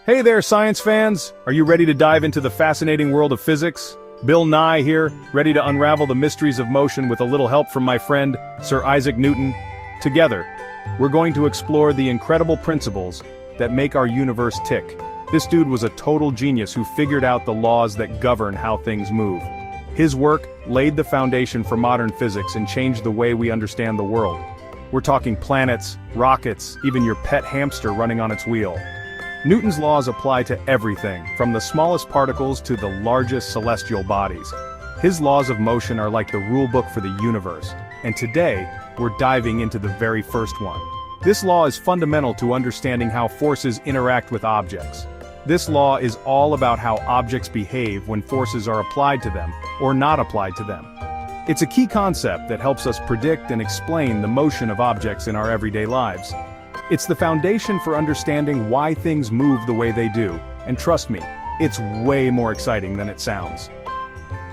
Hey there, science fans! Are you ready to dive into the fascinating world of physics? Bill Nye here, ready to unravel the mysteries of motion with a little help from my friend, Sir Isaac Newton. Together, we're going to explore the incredible principles that make our universe tick. This dude was a total genius who figured out the laws that govern how things move. His work laid the foundation for modern physics and changed the way we understand the world. We're talking planets, rockets, even your pet hamster running on its wheel. Newton's laws apply to everything, from the smallest particles to the largest celestial bodies. His laws of motion are like the rulebook for the universe, and today, we're diving into the very first one. This law is fundamental to understanding how forces interact with objects. This law is all about how objects behave when forces are applied to them, or not applied to them. It's a key concept that helps us predict and explain the motion of objects in our everyday lives. It's the foundation for understanding why things move the way they do, and trust me, it's way more exciting than it sounds.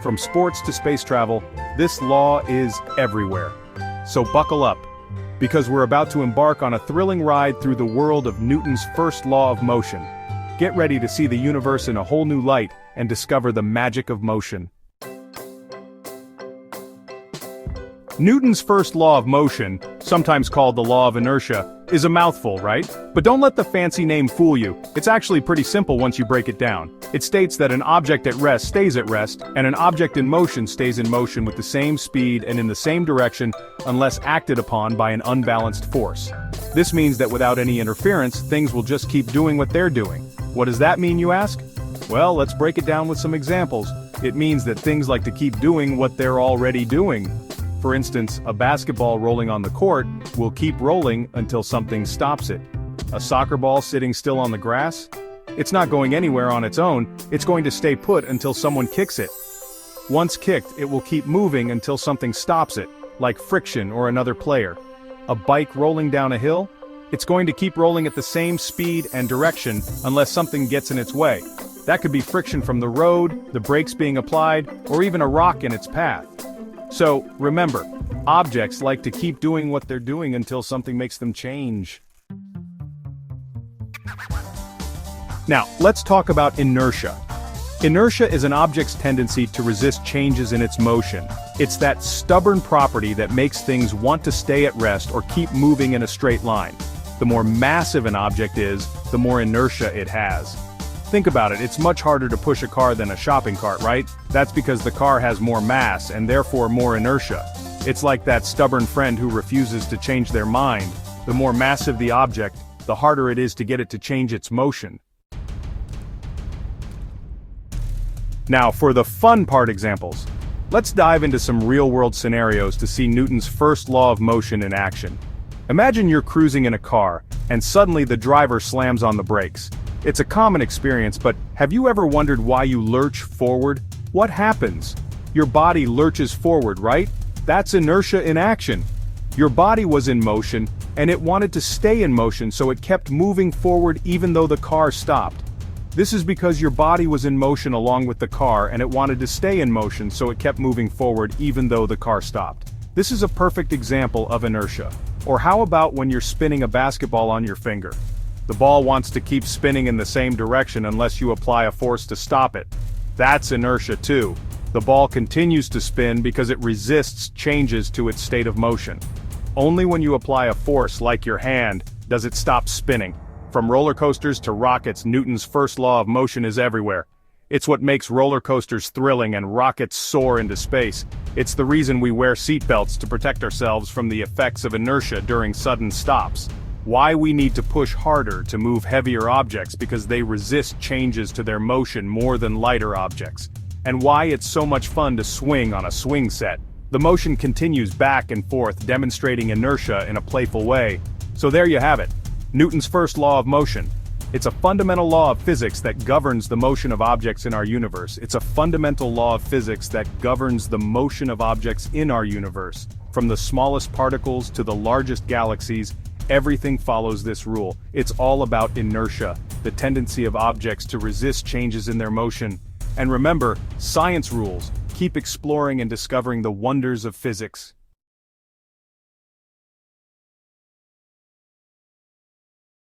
From sports to space travel, this law is everywhere. So buckle up, because we're about to embark on a thrilling ride through the world of Newton's first law of motion. Get ready to see the universe in a whole new light and discover the magic of motion. Newton's first law of motion, sometimes called the law of inertia, is a mouthful, right? But don't let the fancy name fool you. It's actually pretty simple once you break it down. It states that an object at rest stays at rest, and an object in motion stays in motion with the same speed and in the same direction unless acted upon by an unbalanced force. This means that without any interference, things will just keep doing what they're doing. What does that mean, you ask? Well, let's break it down with some examples. It means that things like to keep doing what they're already doing. For instance, a basketball rolling on the court will keep rolling until something stops it. A soccer ball sitting still on the grass? It's not going anywhere on its own, it's going to stay put until someone kicks it. Once kicked, it will keep moving until something stops it, like friction or another player. A bike rolling down a hill? It's going to keep rolling at the same speed and direction unless something gets in its way. That could be friction from the road, the brakes being applied, or even a rock in its path. So, remember, objects like to keep doing what they're doing until something makes them change. Now, let's talk about inertia. Inertia is an object's tendency to resist changes in its motion. It's that stubborn property that makes things want to stay at rest or keep moving in a straight line. The more massive an object is, the more inertia it has. Think about it, it's much harder to push a car than a shopping cart, right? That's because the car has more mass and therefore more inertia. It's like that stubborn friend who refuses to change their mind. The more massive the object, the harder it is to get it to change its motion. Now, for the fun part examples, let's dive into some real-world scenarios to see Newton's first law of motion in action. Imagine you're cruising in a car, and suddenly the driver slams on the brakes. It's a common experience, but have you ever wondered why you lurch forward? What happens? Your body lurches forward, right? That's inertia in action. Your body was in motion, and it wanted to stay in motion, so it kept moving forward even though the car stopped. This is because your body was in motion along with the car, and it wanted to stay in motion, so it kept moving forward even though the car stopped. This is a perfect example of inertia. Or how about when you're spinning a basketball on your finger? The ball wants to keep spinning in the same direction unless you apply a force to stop it. That's inertia too. The ball continues to spin because it resists changes to its state of motion. Only when you apply a force like your hand does it stop spinning. From roller coasters to rockets, Newton's first law of motion is everywhere. It's what makes roller coasters thrilling and rockets soar into space. It's the reason we wear seatbelts to protect ourselves from the effects of inertia during sudden stops. Why we need to push harder to move heavier objects because they resist changes to their motion more than lighter objects. And why it's so much fun to swing on a swing set. The motion continues back and forth, demonstrating inertia in a playful way. So there you have it. Newton's first law of motion. It's a fundamental law of physics that governs the motion of objects in our universe. It's a fundamental law of physics that governs the motion of objects in our universe. From the smallest particles to the largest galaxies, everything follows this rule. It's all about inertia, the tendency of objects to resist changes in their motion. And remember, science rules. Keep exploring and discovering the wonders of physics.